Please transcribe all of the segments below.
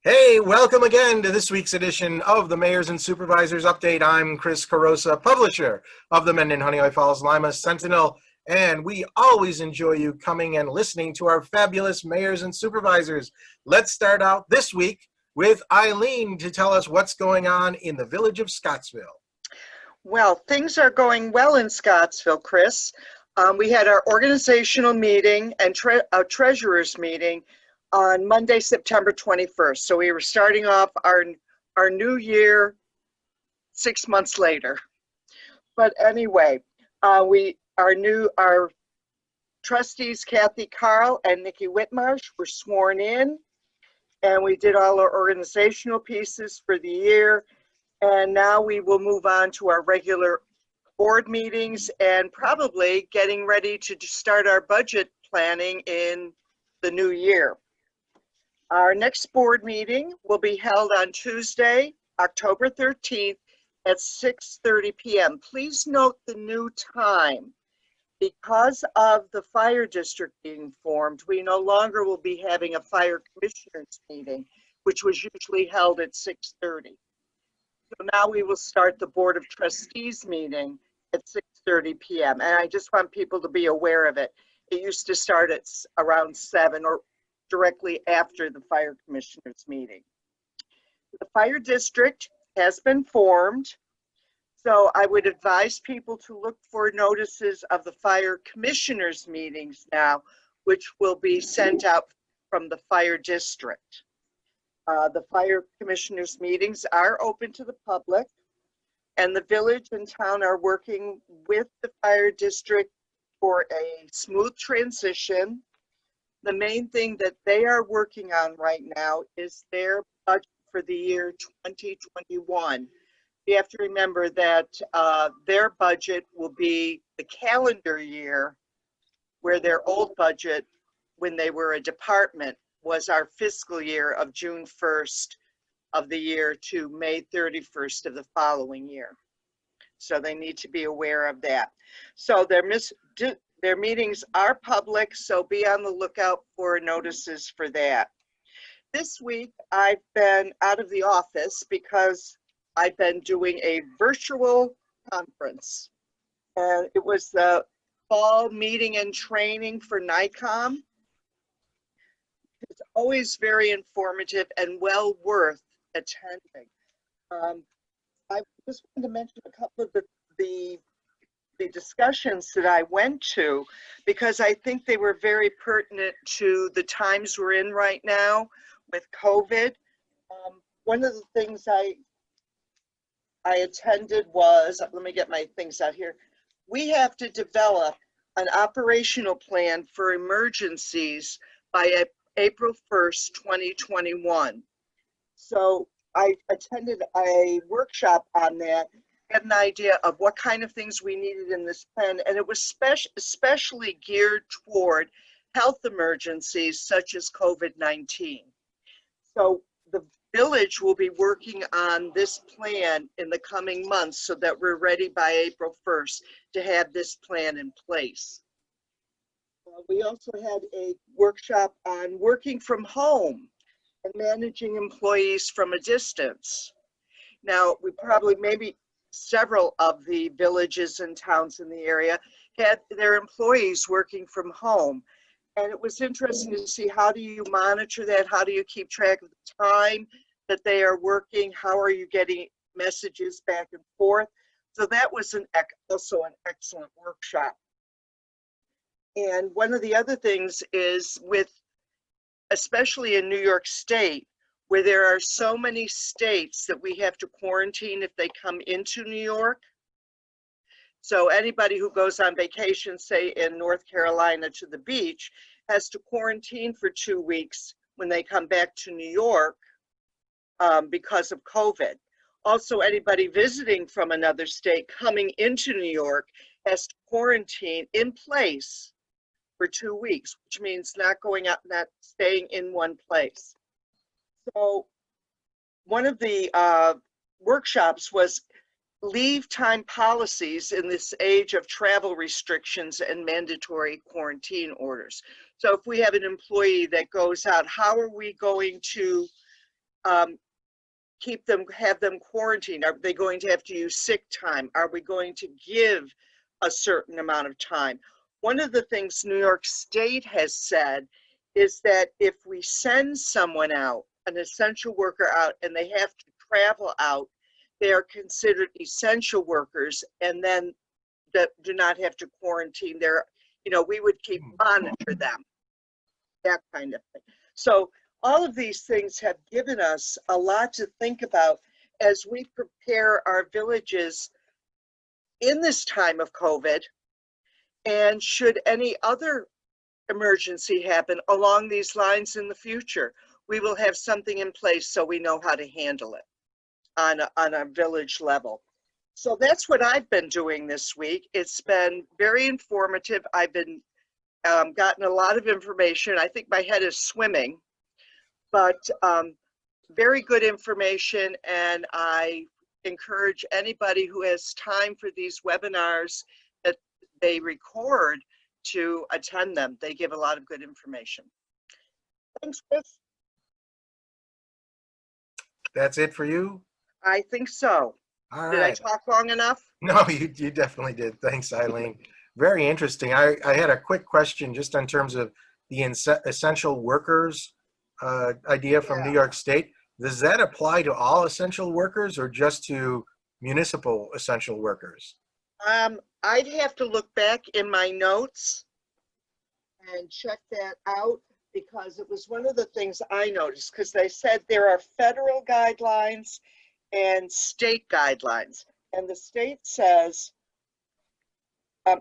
Hey, welcome again to this week's edition of the Mayors and Supervisors Update. I'm Chris Carosa, publisher of the Mendon-Honeoye Falls-Lima Sentinel, and we always enjoy you coming and listening to our fabulous mayors and supervisors. Let's start out this week with Eileen to tell us what's going on in the village of Scottsville. Well, things are going well in Scottsville, Chris. We had our organizational meeting and treasurer's meeting on Monday, September 21st. So we were starting off our new year 6 months later. But anyway, our trustees, Kathy Carl and Nikki Whitmarsh, were sworn in, and we did all our organizational pieces for the year. And now we will move on to our regular board meetings and probably getting ready to start our budget planning in the new year. Our next board meeting will be held on Tuesday, October 13th at 6:30 p.m. Please note the new time. Because of the fire district being formed, we no longer will be having a fire commissioners meeting, which was usually held at 6:30. So now we will start the Board of Trustees meeting at 6:30 p.m. And I just want people to be aware of it. It used to start at around 7 or directly after the fire commissioners meeting. The fire district has been formed, so I would advise people to look for notices of the fire commissioners meetings now, which will be sent out from the fire district. The fire commissioners meetings are open to the public, and the village and town are working with the fire district for a smooth transition. The main thing that they are working on right now is their budget for the year 2021. You have to remember that their budget will be the calendar year, where their old budget, when they were a department, was our fiscal year of June 1st of the year to May 31st of the following year. So they need to be aware of that. So their meetings are public, so be on the lookout for notices for that. This week, I've been out of the office because I've been doing a virtual conference. And it was the fall meeting and training for NICOM. It's always very informative and well worth attending. I just wanted to mention a couple of the discussions that I went to, because I think they were very pertinent to the times we're in right now with COVID. One of the things I attended was, let me get my things out here. We have to develop an operational plan for emergencies by April 1st, 2021. So I attended a workshop on that, had an idea of what kind of things we needed in this plan, and it was especially geared toward health emergencies such as COVID-19. So the village will be working on this plan in the coming months so that we're ready by April 1st to have this plan in place. We also had a workshop on working from home and managing employees from a distance. Now, we probably, maybe several of the villages and towns in the area had their employees working from home. And it was interesting to see, how do you monitor that? How do you keep track of the time that they are working? How are you getting messages back and forth? So that was also an excellent workshop. And one of the other things is especially in New York State, where there are so many states that we have to quarantine if they come into New York. So anybody who goes on vacation, say in North Carolina to the beach, has to quarantine for 2 weeks when they come back to New York because of COVID. Also, anybody visiting from another state coming into New York has to quarantine in place for 2 weeks, which means not going out, not staying in one place. So one of the workshops was leave time policies in this age of travel restrictions and mandatory quarantine orders. So if we have an employee that goes out, how are we going to have them quarantined? Are they going to have to use sick time? Are we going to give a certain amount of time? One of the things New York State has said is that if we send someone out, an essential worker out, and they have to travel out, they are considered essential workers, and then that do not have to quarantine. We would keep monitor them, that kind of thing. So all of these things have given us a lot to think about as we prepare our villages in this time of COVID. And should any other emergency happen along these lines in the future, we will have something in place so we know how to handle it on a village level. So that's what I've been doing this week. It's been very informative. I've been gotten a lot of information. I think my head is swimming, but very good information. And I encourage anybody who has time for these webinars that they record to attend them. They give a lot of good information. Thanks, Chris. That's it for you? I think so. All Did I right. talk long enough? No, you definitely did. Thanks, Eileen. Very interesting. I had a quick question just in terms of the essential workers idea from New York State. Does that apply to all essential workers or just to municipal essential workers? I'd have to look back in my notes and check that out, because it was one of the things I noticed, because they said there are federal guidelines and state guidelines. And the state says,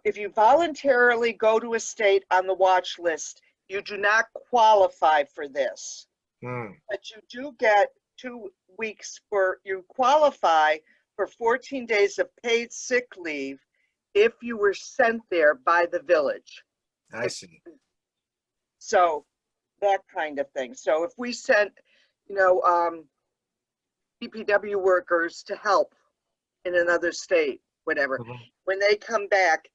if you voluntarily go to a state on the watch list, you do not qualify for this. But you do get 2 weeks you qualify for 14 days of paid sick leave if you were sent there by the village. I see. So that kind of thing. So if we sent, DPW workers to help in another state, whatever, when they come back,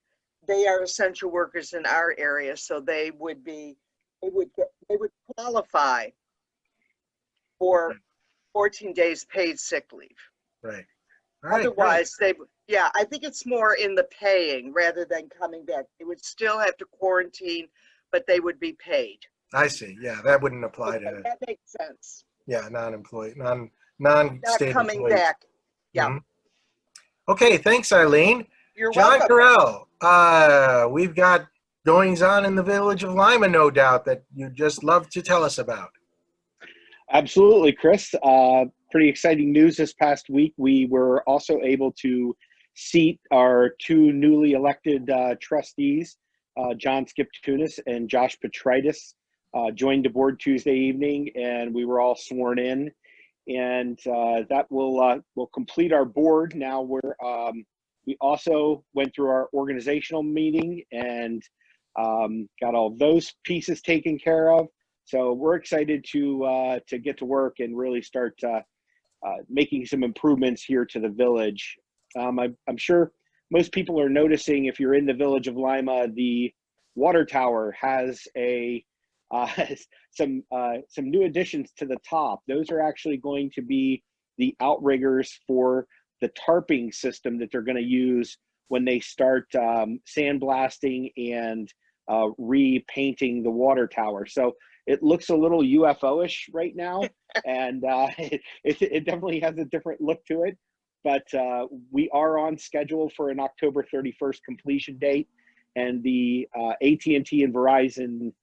they are essential workers in our area. So they would qualify for 14 days paid sick leave. Right. All right. Otherwise, I think it's more in the paying rather than coming back. They would still have to quarantine, but they would be paid. I see. Yeah, that wouldn't apply to. That makes sense. Yeah, non-employee, non-state Not coming employees. back. Yeah. Okay, thanks, Eileen. You're John welcome. Carell, we've got goings on in the village of Lima, no doubt, that you'd just love to tell us about. Absolutely, Chris. Pretty exciting news this past week. We were also able to seat our 2 newly elected trustees, John Skiptunis and Josh Petritis, joined the board Tuesday evening, and we were all sworn in. And that will complete our board. Now we also went through our organizational meeting and got all those pieces taken care of. So we're excited to get to work and really start making some improvements here to the village. I'm sure most people are noticing, if you're in the village of Lima, the water tower has some new additions to the top. Those are actually going to be the outriggers for the tarping system that they're going to use when they start sandblasting and repainting the water tower. So it looks a little UFO-ish right now, and it definitely has a different look to it. But we are on schedule for an October 31st completion date, and the AT&T and Verizon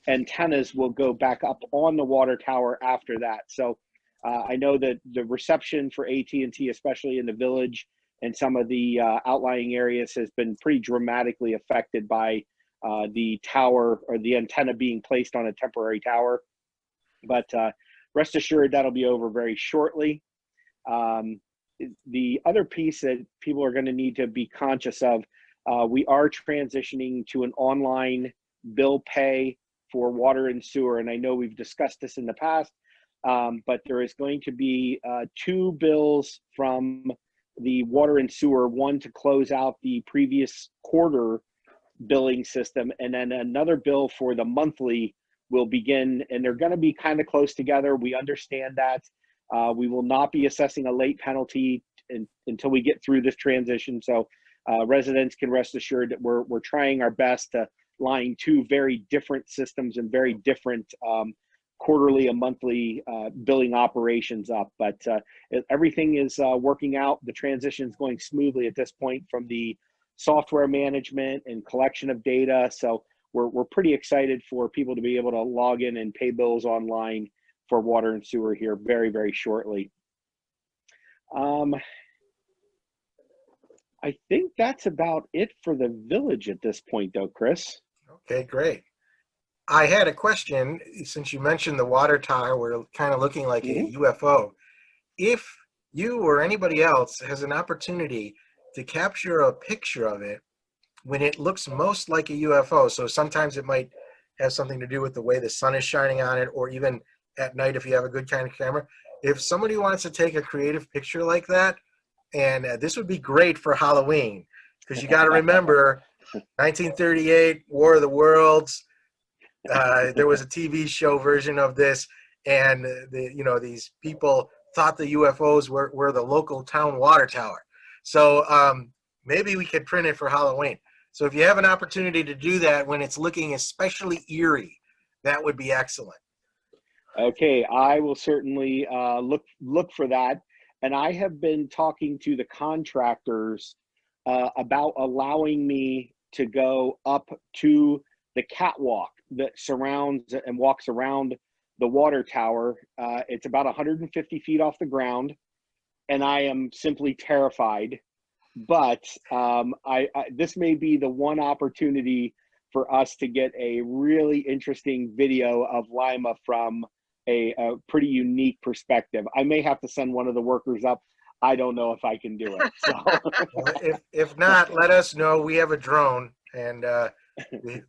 antennas will go back up on the water tower after that. So I know that the reception for AT&T, especially in the village and some of the outlying areas, has been pretty dramatically affected by the tower or the antenna being placed on a temporary tower. But rest assured, that'll be over very shortly. The other piece that people are going to need to be conscious of, we are transitioning to an online bill pay for water and sewer. And I know we've discussed this in the past, but there is going to be 2 bills from the water and sewer, one to close out the previous quarter billing system, and then another bill for the monthly will begin, and they're going to be kind of close together. We understand that, We will not be assessing a late penalty until we get through this transition. So residents can rest assured that we're trying our best to line two very different systems and very different quarterly and monthly billing operations up. But everything is working out. The transition is going smoothly at this point from the software management and collection of data. So we're pretty excited for people to be able to log in and pay bills online for water and sewer here very, very shortly. I think that's about it for the village at this point, though, Chris. Okay, great. I had a question, since you mentioned the water tower, we're kind of looking like a UFO. If you or anybody else has an opportunity to capture a picture of it when it looks most like a UFO, so sometimes it might have something to do with the way the sun is shining on it, or even at night if you have a good kind of camera. If somebody wants to take a creative picture like that, and this would be great for Halloween, because you got to remember 1938, War of the Worlds. There was a TV show version of this, and these people thought the UFOs were the local town water tower. So maybe we could print it for Halloween. So if you have an opportunity to do that when it's looking especially eerie, that would be excellent. Okay, I will certainly look for that. And I have been talking to the contractors about allowing me to go up to the catwalk that surrounds and walks around the water tower. It's about 150 feet off the ground, and I am simply terrified. But this may be the one opportunity for us to get a really interesting video of Lima from a pretty unique perspective. I may have to send one of the workers up. I don't know if I can do it. So. Well, if not, let us know. We have a drone, and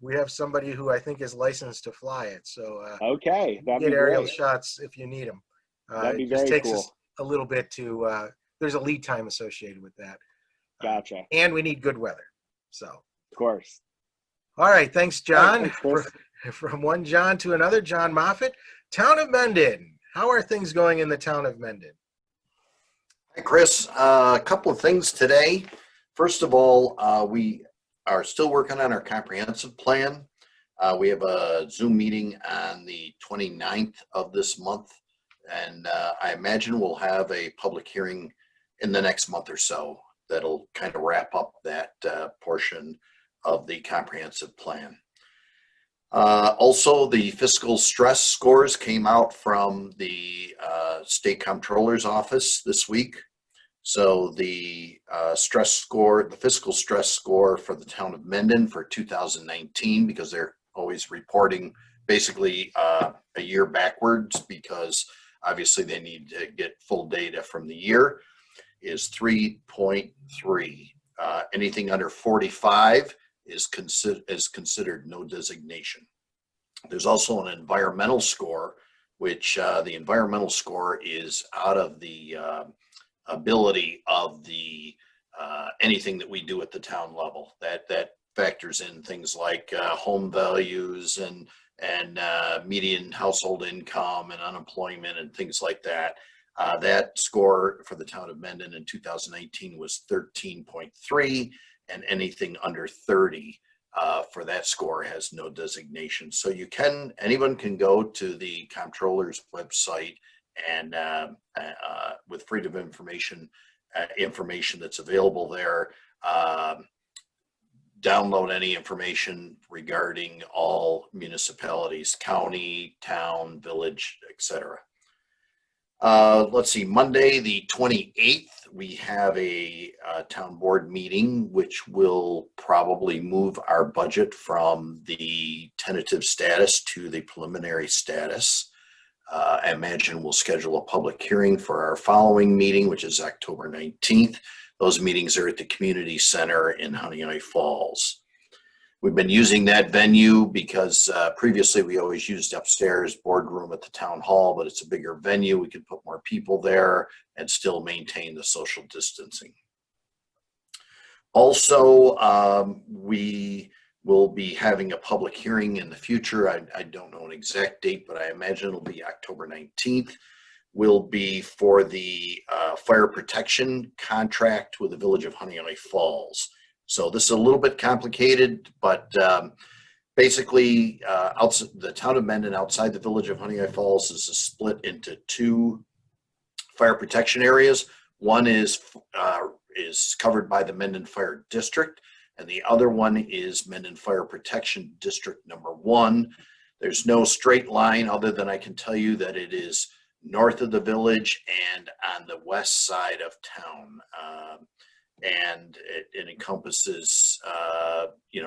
we have somebody who I think is licensed to fly it. So okay, that'd get be aerial great. shots if you need them. That'd be it just very takes cool. us a little bit to. There's a lead time associated with that. Gotcha. And we need good weather. So. Of course. All right, thanks, John. Thanks, Chris. From one John to another, John Moffett. Town of Mendon. How are things going in the town of Mendon? Hi, Chris. A couple of things today. First of all, we are still working on our comprehensive plan. We have a Zoom meeting on the 29th of this month, and I imagine we'll have a public hearing in the next month or so that'll kind of wrap up that portion of the comprehensive plan. Also, the fiscal stress scores came out from the state comptroller's office this week. So the stress score, the fiscal stress score for the town of Mendon for 2019, because they're always reporting basically a year backwards, because obviously they need to get full data from the year, is 3.3. Anything under 45 is considered no designation. There's also an environmental score, which the environmental score is out of the ability of the anything that we do at the town level. That factors in things like home values and median household income and unemployment and things like that. That score for the town of Mendon in 2019 was 13.3, and anything under 30 for that score has no designation. So anyone can go to the comptroller's website and with freedom of information that's available there, download any information regarding all municipalities, county, town, village, etc. Let's see, Monday the 28th, we have a town board meeting, which will probably move our budget from the tentative status to the preliminary status. I imagine we'll schedule a public hearing for our following meeting, which is October 19th. Those meetings are at the community center in Honeoye Falls. We've been using that venue because previously we always used upstairs boardroom at the town hall, but it's a bigger venue. We could put more people there and still maintain the social distancing. Also, we will be having a public hearing in the future. I don't know an exact date, but I imagine it'll be October 19th, will be for the fire protection contract with the Village of Honeoye Falls. So this is a little bit complicated, but basically, outside the town of Mendon, outside the Village of Honeoye Falls, is split into two fire protection areas. One is covered by the Mendon Fire District, and the other one is Mendon Fire Protection District number 1. There's no straight line other than I can tell you that it is north of the village and on the west side of town. And it encompasses,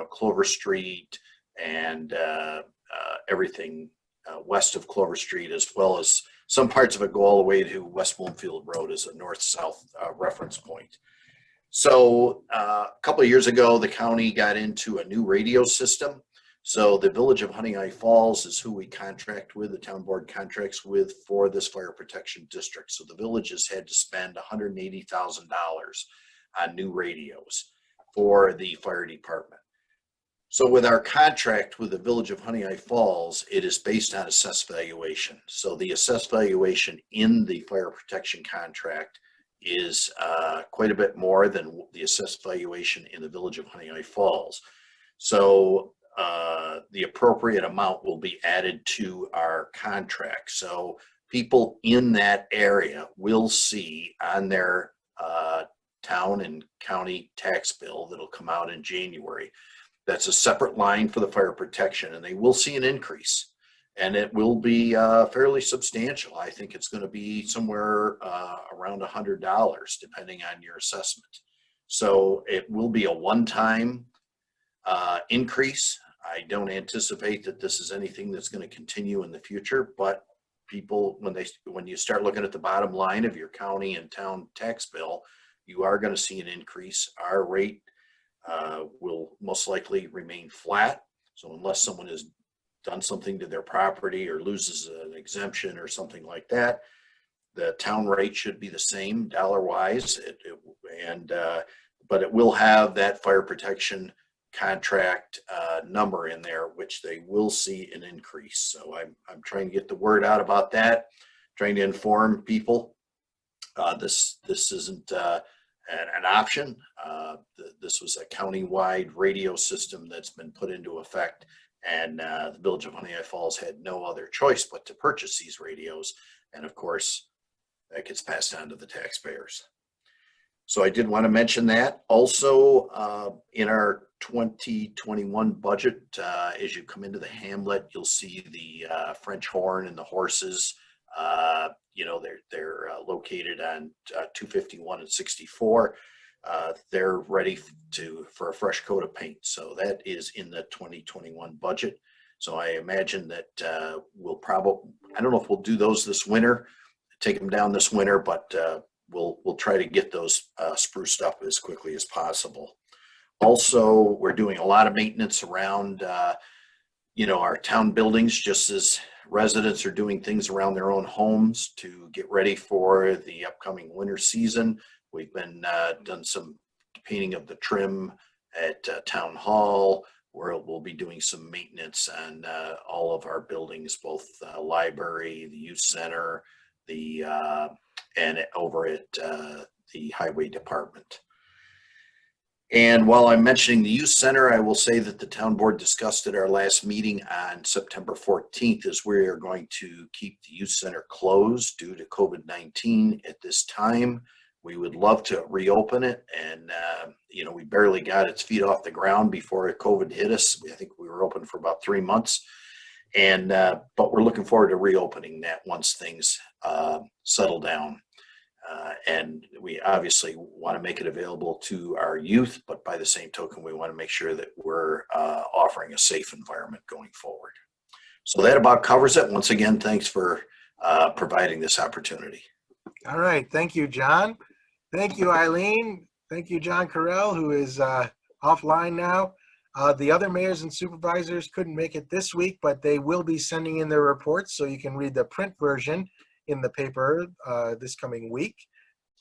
Clover Street and everything west of Clover Street, as well as some parts of it go all the way to West Bloomfield Road as a north-south reference point. So a couple of years ago, the county got into a new radio system. So the Village of Honeoye Falls is who we contract with, the town board contracts with for this fire protection district. So the villages had to spend $180,000 on new radios for the fire department. So with our contract with the Village of Honeoye Falls, it is based on assessed valuation. So the assessed valuation in the fire protection contract is quite a bit more than the assessed valuation in the Village of Honeoye Falls. So the appropriate amount will be added to our contract. So people in that area will see on their town and county tax bill that'll come out in January. That's a separate line for the fire protection, and they will see an increase, and it will be fairly substantial. I think it's going to be somewhere around $100, depending on your assessment. So it will be a one-time increase. I don't anticipate that this is anything that's going to continue in the future, but people, when you start looking at the bottom line of your county and town tax bill, you are going to see an increase. Our rate will most likely remain flat. So unless someone has done something to their property or loses an exemption or something like that, the town rate should be the same dollar-wise. But it will have that fire protection contract number in there, which they will see an increase. So I'm trying to get the word out about that, trying to inform people. This isn't an option. This was a county-wide radio system that's been put into effect, and the Village of Honeoye Falls had no other choice but to purchase these radios, and of course that gets passed on to the taxpayers. So I did want to mention that. Also, in our 2021 budget, as you come into the hamlet, you'll see the French horn and the horses. They're located on 251 and 64. They're ready for a fresh coat of paint. So that is in the 2021 budget. So I imagine that we'll probably, I don't know if we'll do those this winter, take them down this winter, but we'll try to get those spruced up as quickly as possible. Also, we're doing a lot of maintenance around, our town buildings, just as residents are doing things around their own homes to get ready for the upcoming winter season. We've been done some painting of the trim at Town Hall, where we'll be doing some maintenance on all of our buildings, both library, the youth center, and over at the highway department. And while I'm mentioning the youth center, I will say that the town board discussed at our last meeting on September 14th is we are going to keep the youth center closed due to COVID-19 at this time. We would love to reopen it, and we barely got its feet off the ground before COVID hit us. I think we were open for about 3 months, and but we're looking forward to reopening that once things settle down. And we obviously want to make it available to our youth, but by the same token, we want to make sure that we're offering a safe environment going forward. So that about covers it. Once again, thanks for providing this opportunity. All right. Thank you, John. Thank you, Eileen. Thank you, John Carell, who is offline now. The other mayors and supervisors couldn't make it this week, but they will be sending in their reports, so you can read the print version in the paper this coming week.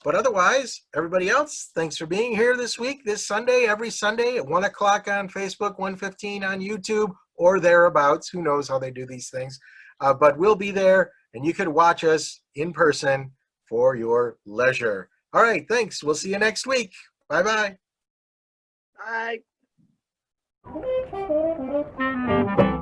But otherwise, everybody else, thanks for being here this week, this Sunday, every Sunday at 1 o'clock on Facebook, 1:15 on YouTube, or thereabouts. Who knows how they do these things. But we'll be there, and you can watch us in person for your leisure. All right, thanks. We'll see you next week. Bye-bye. Bye.